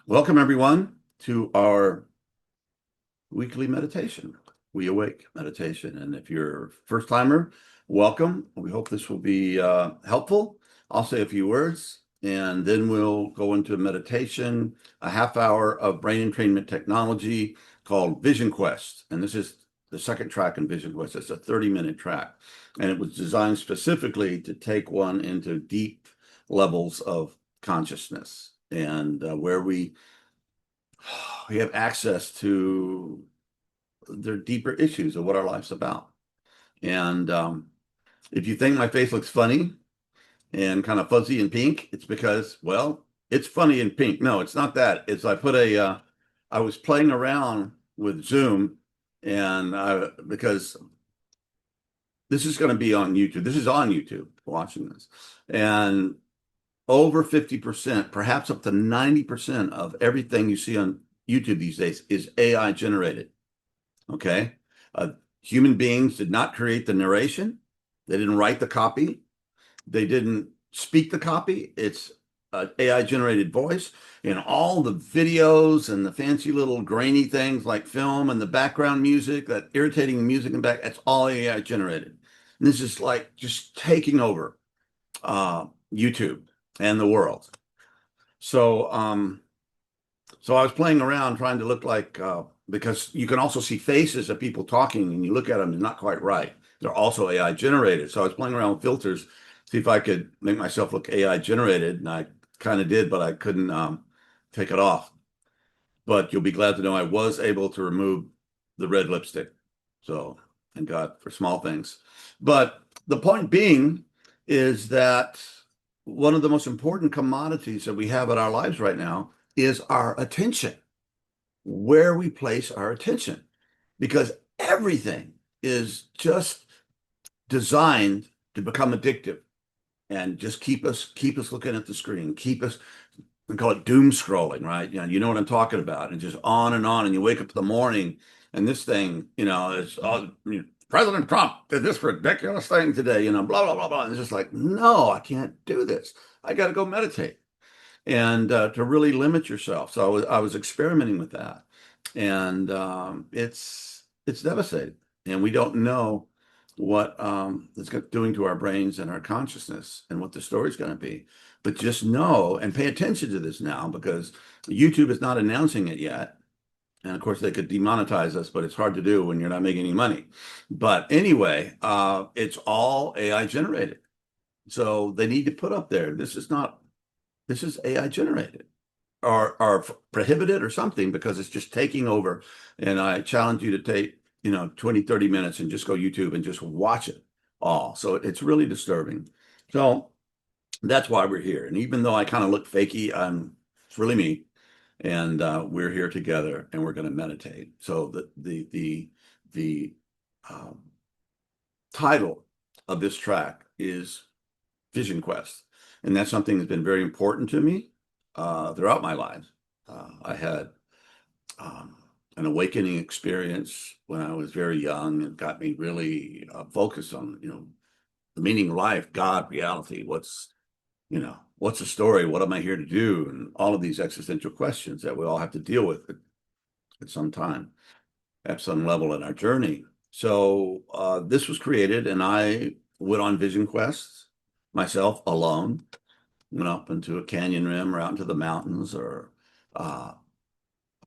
Welcome, everyone, to our weekly meditation, WeAwake meditation. And if you're a first timer, welcome. We hope this will be helpful. I'll say a few words, and then we'll go into a meditation, a half hour of brain entrainment technology called VisionQuest. And this is the second track in VisionQuest. It's a 30-minute track, and it was designed specifically to take one into deep levels of consciousness and where we have access to their deeper issues of what our life's about. And if you think my face looks funny and kind of fuzzy and pink, it's because, well, it's funny and pink. No, it's not that. It's I was playing around with Zoom, and because this is going to be on YouTube. This is on YouTube, watching this. And over 50%, perhaps up to 90% of everything you see on YouTube these days is AI generated. Okay. Human beings did not create the narration. They didn't write the copy. They didn't speak the copy. It's AI generated voice, and all the videos and the fancy little grainy things like film and the background music, that irritating music in the back, that's all AI generated. And this is like just taking over YouTube and the world. So, so I was playing around trying to look like, because you can also see faces of people talking, and you look at them, they're not quite right. They're also AI generated. So I was playing around with filters, see if I could make myself look AI generated, and I kind of did, but I couldn't take it off. But you'll be glad to know I was able to remove the red lipstick. So, thank God for small things. But the point being is that one of the most important commodities that we have in our lives right now is our attention, where we place our attention, because everything is just designed to become addictive and just keep us looking at the screen, keep us, we call it doom scrolling, right? You know what I'm talking about, and just on, and you wake up in the morning and this thing, is President Trump did this ridiculous thing today, blah blah blah blah. And it's just like, no, I can't do this. I got to go meditate and to really limit yourself. So I was experimenting with that, and it's devastating, and we don't know what it's doing to our brains and our consciousness, and what the story's going to be. But just know and pay attention to this now, because YouTube is not announcing it yet. And of course, they could demonetize us, but it's hard to do when you're not making any money. But anyway, it's all AI generated. So they need to put up there, this is AI generated, or prohibited or something, because it's just taking over. And I challenge you to take, 20, 30 minutes and just go YouTube and just watch it all. So it's really disturbing. So that's why we're here. And even though I kind of look fakey, it's really me. And we're here together, and we're going to meditate. So the um, title of this track is Vision Quest. And that's something that's been very important to me throughout my life. I had an awakening experience when I was very young. It got me really focused on, the meaning of life, God, reality. What's the story? What am I here to do? And all of these existential questions that we all have to deal with at some time, at some level in our journey. So this was created, and I went on Vision Quests myself alone, went up into a canyon rim or out into the mountains, or a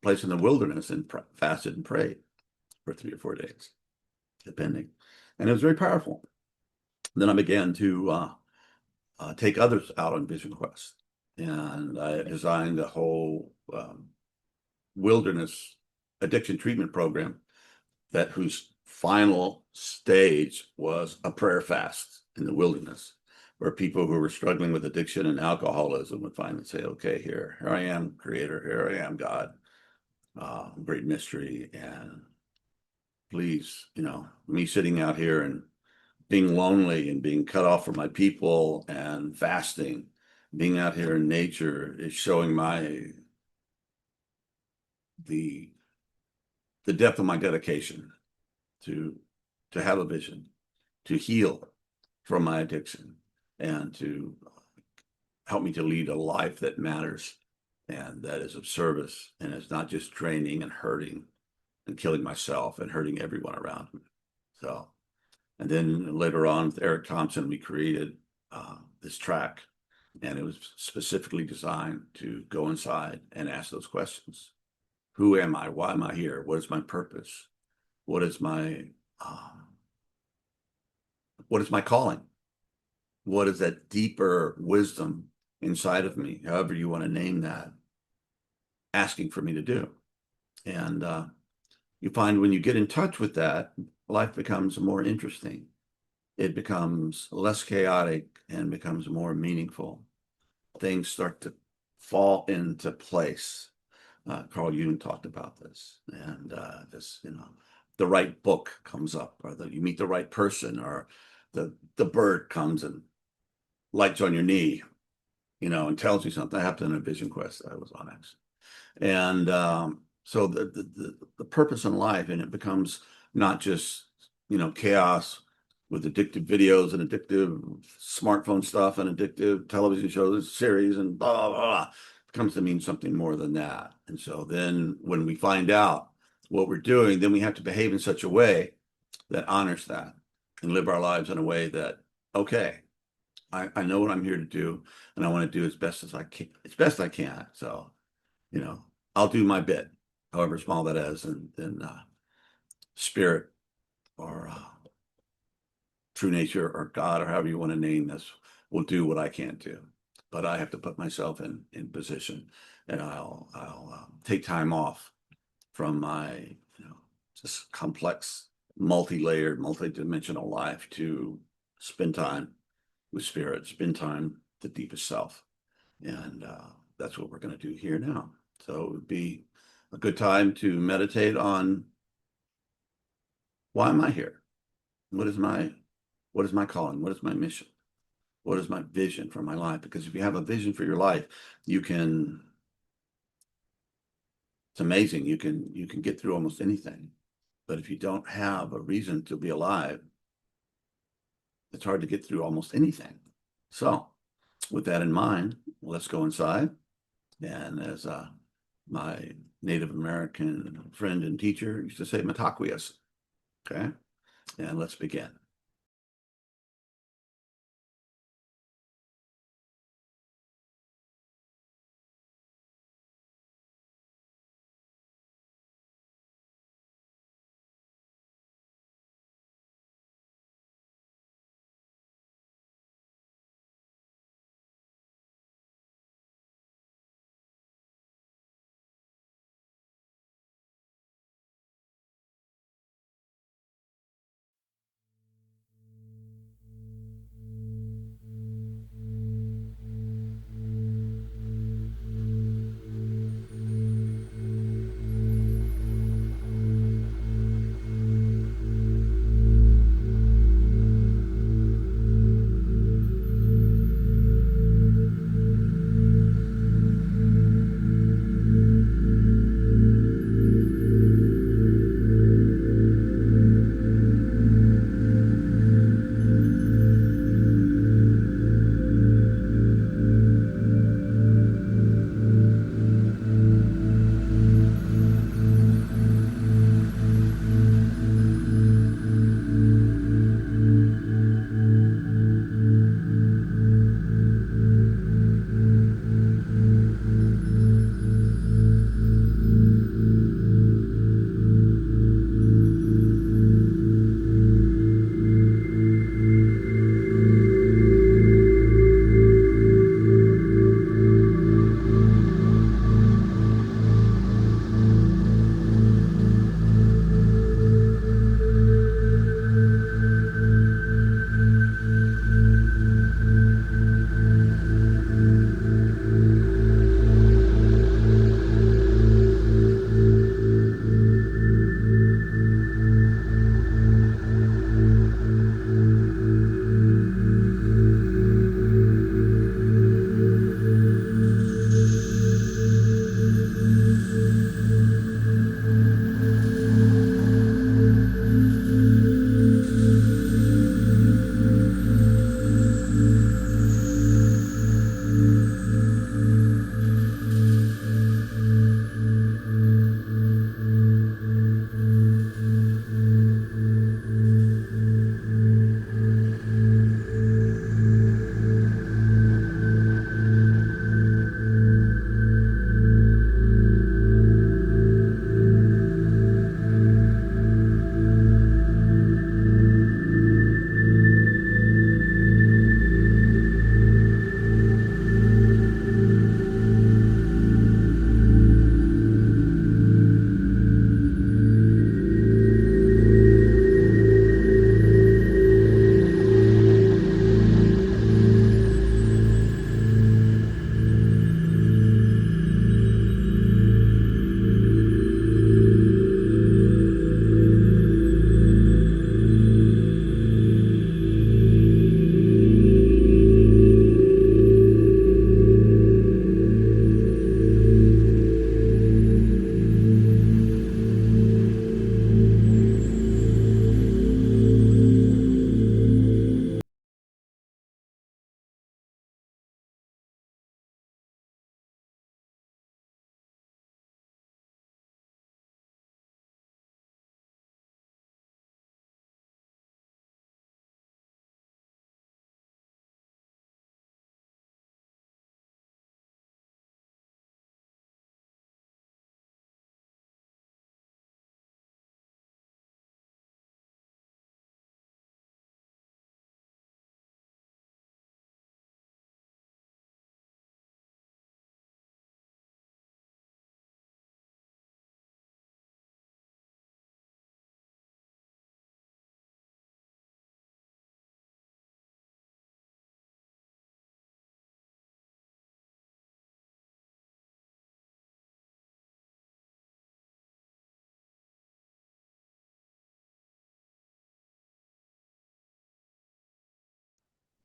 place in the wilderness, and fasted and prayed for 3 or 4 days, depending. And it was very powerful. Then I began to take others out on Vision Quest. And I designed a whole wilderness addiction treatment program whose final stage was a prayer fast in the wilderness, where people who were struggling with addiction and alcoholism would finally say, okay, here I am, Creator, here I am, God, great mystery. And please, me sitting out here and being lonely and being cut off from my people and fasting, being out here in nature is showing the depth of my dedication to have a vision, to heal from my addiction, and to help me to lead a life that matters and that is of service, and it's not just draining and hurting and killing myself and hurting everyone around me. So, and then later on with Eric Thompson, we created this track, and it was specifically designed to go inside and ask those questions. Who am I? Why am I here? What is my purpose? What is my what is my calling? What is that deeper wisdom inside of me, however you want to name that, asking for me to do? And you find when you get in touch with that, life becomes more interesting. It becomes less chaotic and becomes more meaningful. Things start to fall into place. Carl Jung talked about this, and this, the right book comes up, or you meet the right person, or the bird comes and lights on your knee, and tells you something. That happened in a VisionQuest I was on, actually. And so the purpose in life, and it becomes not just chaos with addictive videos and addictive smartphone stuff and addictive television shows, series, and blah, blah, blah. It comes to mean something more than that. And so then when we find out what we're doing, then we have to behave in such a way that honors that and live our lives in a way that, okay, I know what I'm here to do, and I want to do as best as I can, as best I can. So, I'll do my bit, however small that is, and then spirit or true nature or God or however you want to name this will do what I can't do. But I have to put myself in position, and I'll take time off from my just complex, multi-layered, multi-dimensional life to spend time with spirit, spend time the deepest self, and that's what we're going to do here now. So it would be a good time to meditate on, why am I here? What is my calling? What is my mission? What is my vision for my life? Because if you have a vision for your life, it's amazing. You can get through almost anything. But if you don't have a reason to be alive, it's hard to get through almost anything. So with that in mind, let's go inside. And as my Native American friend and teacher used to say, Mataquias. Okay. And let's begin.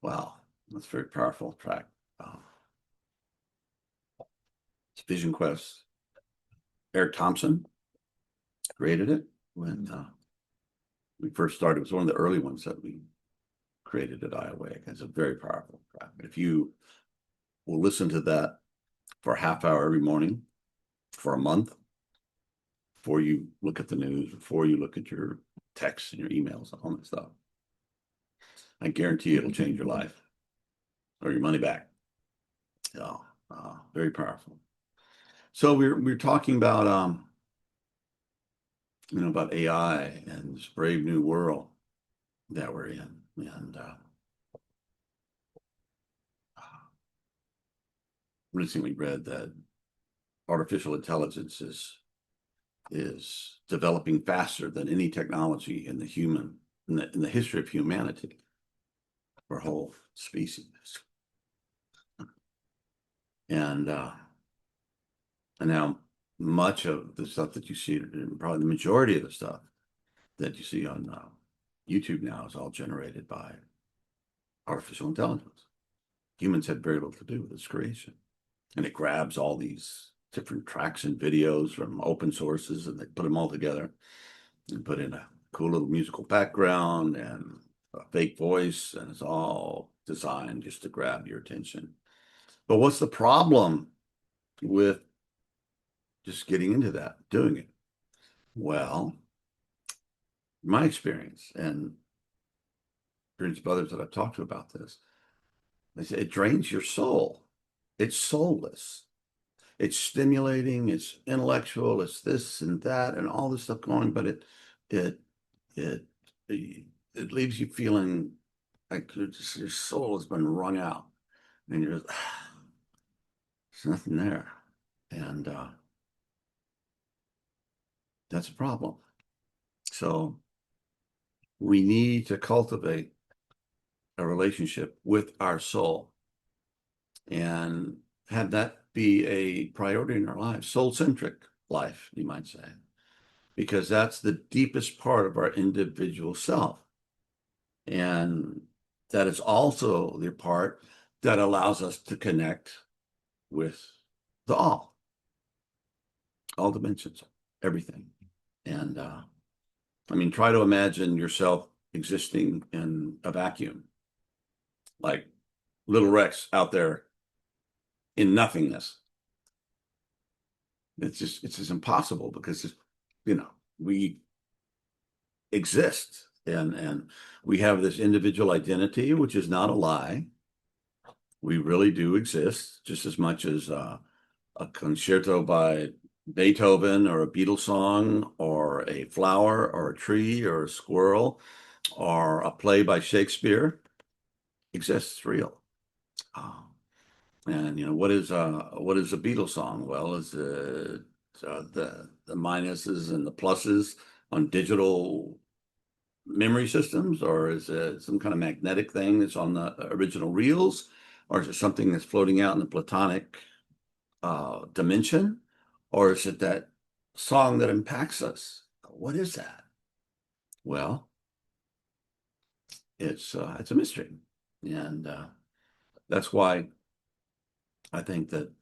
Wow, that's a very powerful track. It's VisionQuest. Eric Thompson created it when we first started. It was one of the early ones that we created at WeAwake. It's a very powerful track. If you will listen to that for a half hour every morning for a month, before you look at the news, before you look at your texts and your emails, all that stuff, I guarantee it'll change your life or your money back. So, very powerful. So we're talking about about AI and this brave new world that we're in, and recently read that artificial intelligence is developing faster than any technology in the history of humanity, our whole species. And now much of the stuff that you see, probably the majority of the stuff that you see on YouTube now is all generated by artificial intelligence. Humans had very little to do with its creation. And it grabs all these different tracks and videos from open sources, and they put them all together and put in a cool little musical background and a fake voice, and it's all designed just to grab your attention. But what's the problem with just getting into that, doing it? Well, my experience and experience of others that I've talked to about this, they say it drains your soul. It's soulless. It's stimulating, it's intellectual, it's this and that and all this stuff going, but it leaves you feeling like your soul has been wrung out, and you're just, there's nothing there. And that's a problem. So we need to cultivate a relationship with our soul and have that be a priority in our lives, soul-centric life, you might say, because that's the deepest part of our individual self. And that is also the part that allows us to connect with the all dimensions, everything. And I mean, try to imagine yourself existing in a vacuum, like little Rex out there in nothingness. It's just impossible because we exist and we have this individual identity, which is not a lie. We really do exist just as much as a concerto by Beethoven or a Beatles song or a flower or a tree or a squirrel or a play by Shakespeare exists, real. And what is a Beatles song? Well, is the minuses and the pluses on digital memory systems, or is it some kind of magnetic thing that's on the original reels, or is it something that's floating out in the platonic dimension, or is it that song that impacts us? What is that? Well, it's a mystery, and that's why I think that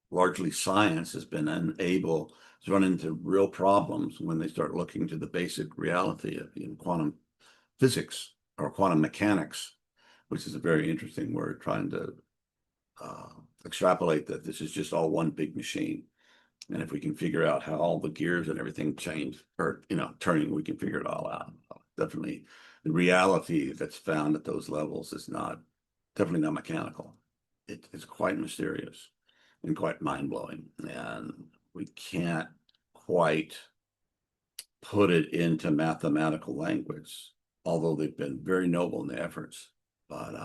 largely science has been unable to run into real problems when they start looking to the basic reality of quantum physics or quantum mechanics, which is a very interesting word, trying to extrapolate that this is just all one big machine. And if we can figure out how all the gears and everything change or turning, we can figure it all out. Definitely the reality that's found at those levels is definitely not mechanical. It's quite mysterious and quite mind-blowing, and we can't quite put it into mathematical language, although they've been very noble in their efforts. But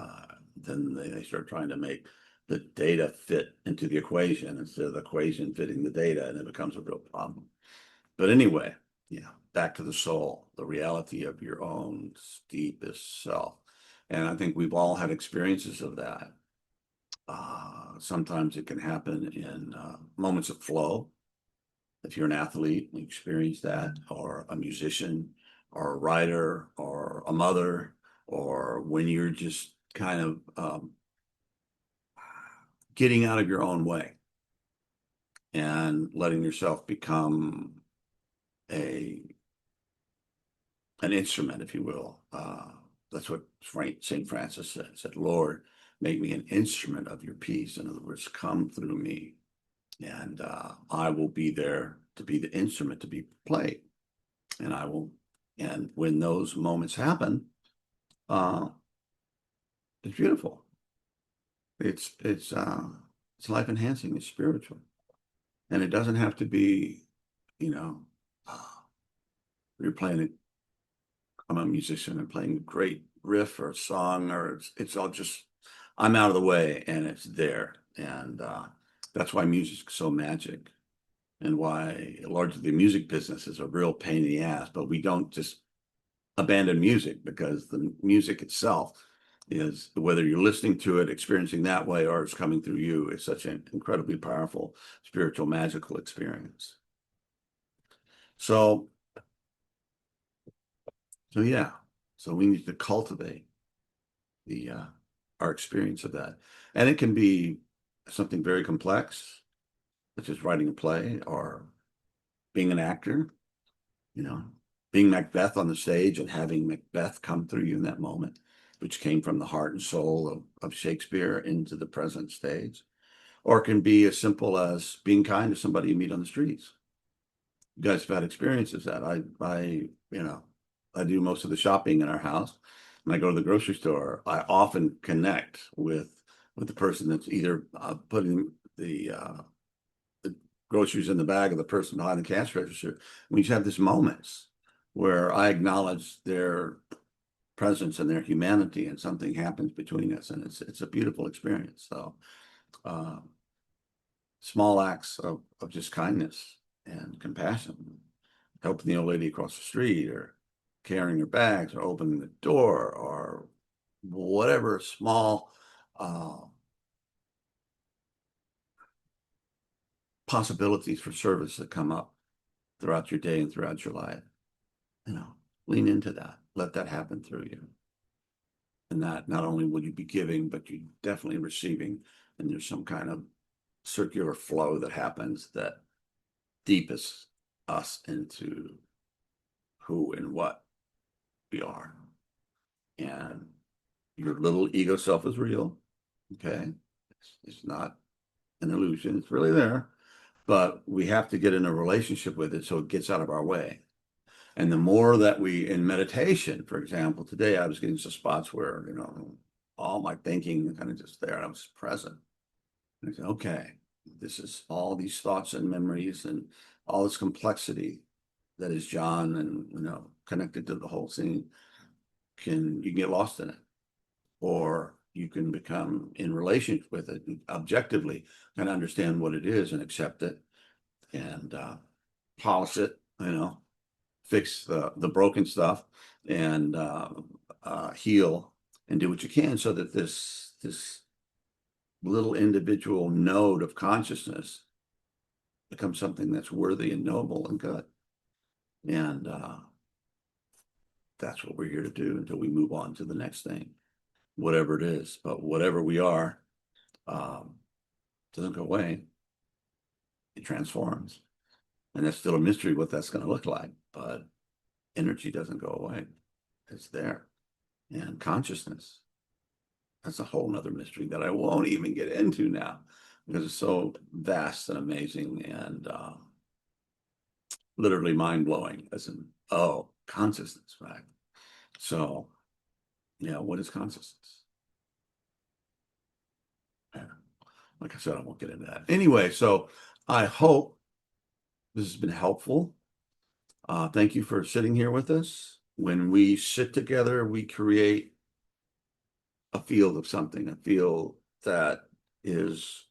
then they start trying to make the data fit into the equation instead of the equation fitting the data, and it becomes a real problem. But anyway, back to the soul, the reality of your own deepest self. And I think we've all had experiences of that. Sometimes it can happen in moments of flow. If you're an athlete, you experience that, or a musician, or a writer, or a mother, or when you're just kind of getting out of your own way and letting yourself become an instrument, if you will. That's what St. Francis said, Lord, make me an instrument of your peace. In other words, come through me, and I will be there to be the instrument to be played. And when those moments happen, it's beautiful. It's life enhancing, it's spiritual. And it doesn't have to be, uh, you're playing it. I'm a musician and playing a great riff or a song, or it's all just, I'm out of the way and it's there. And that's why music's so magic, and why largely the music business is a real pain in the ass. But we don't just abandon music, because the music itself is, whether you're listening to it, experiencing that way, or it's coming through you, it's such an incredibly powerful spiritual, magical experience. So yeah, so we need to cultivate the our experience of that, and it can be something very complex, such as writing a play or being an actor, being Macbeth on the stage and having Macbeth come through you in that moment, which came from the heart and soul of Shakespeare into the present stage. Or it can be as simple as being kind to somebody you meet on the streets. You guys have had experiences that I do most of the shopping in our house. When I go to the grocery store, I often connect with the person that's either putting the groceries in the bag of the person behind the cash register. We just have these moments where I acknowledge their presence and their humanity, and something happens between us, and it's a beautiful experience. So small acts of just kindness and compassion, helping the old lady across the street, or carrying her bags, or opening the door, or whatever small possibilities for service that come up throughout your day and throughout your life. Lean into that, let that happen through you. And that not only will you be giving, but you definitely receiving. And there's some kind of circular flow that happens that deepens us into who and what we are. And your little ego self is real. Okay. It's not an illusion. It's really there, but we have to get in a relationship with it so it gets out of our way. And the more that we, in meditation, for example, today I was getting some spots where, all my thinking kind of just there, and I was present. And I said, okay, this is all these thoughts and memories and all this complexity that is John, and, connected to the whole scene. You can get lost in it, or you can become in relationship with it and objectively kind of understand what it is and accept it, and polish it, fix the broken stuff, and heal and do what you can, so that this little individual node of consciousness becomes something that's worthy and noble and good. And that's what we're here to do until we move on to the next thing, whatever it is. But whatever we are, doesn't go away. It transforms. And that's still a mystery what that's going to look like. But energy doesn't go away. It's there. And consciousness, that's a whole nother mystery that I won't even get into now, because it's so vast and amazing, and literally mind-blowing, as in, consciousness, right? So, what is consciousness? Yeah. Like I said, I won't get into that. Anyway, so I hope this has been helpful. Thank you for sitting here with us. When we sit together, we create a field of something, a field that is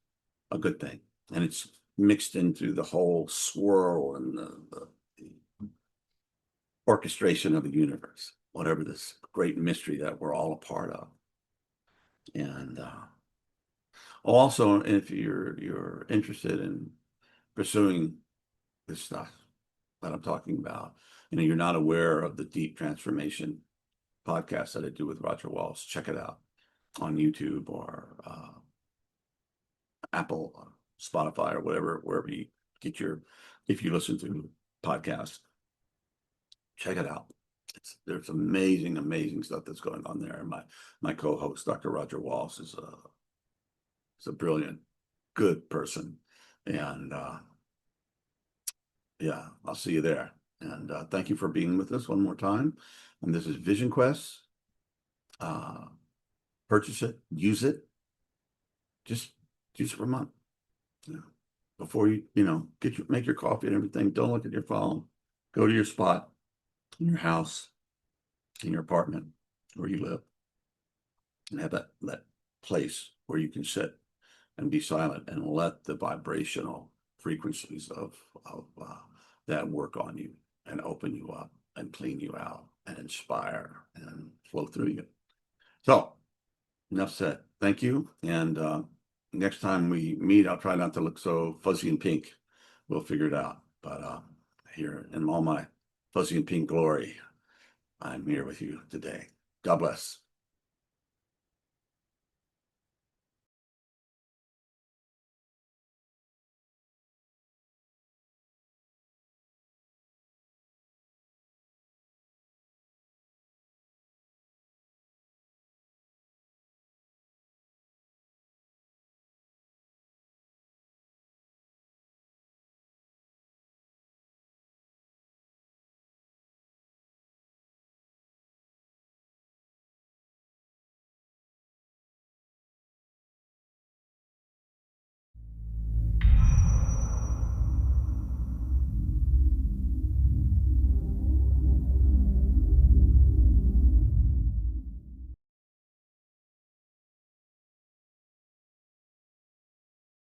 a good thing. And it's mixed into the whole swirl and the orchestration of the universe, whatever this great mystery that we're all a part of. And also, if you're interested in pursuing this stuff that I'm talking about, you're not aware of the Deep Transformation podcast that I do with Roger Wallace, check it out. on YouTube or Apple, Spotify, or whatever, wherever you get your, if you listen to podcasts, check it out. There's amazing, amazing stuff that's going on there. And my co-host, Dr. Roger Walsh, is a brilliant, good person. And yeah, I'll see you there. And thank you for being with us one more time. And this is VisionQuest. Purchase it, use it, just use it for a month. Before you make your coffee and everything, don't look at your phone. Go to your spot in your house, in your apartment where you live, and have that place where you can sit and be silent and let the vibrational frequencies of that work on you and open you up and clean you out and inspire and flow through you. So enough said. Thank you. And next time we meet, I'll try not to look so fuzzy and pink. We'll figure it out. But here in all my fuzzy and pink glory, I'm here with you today. God bless.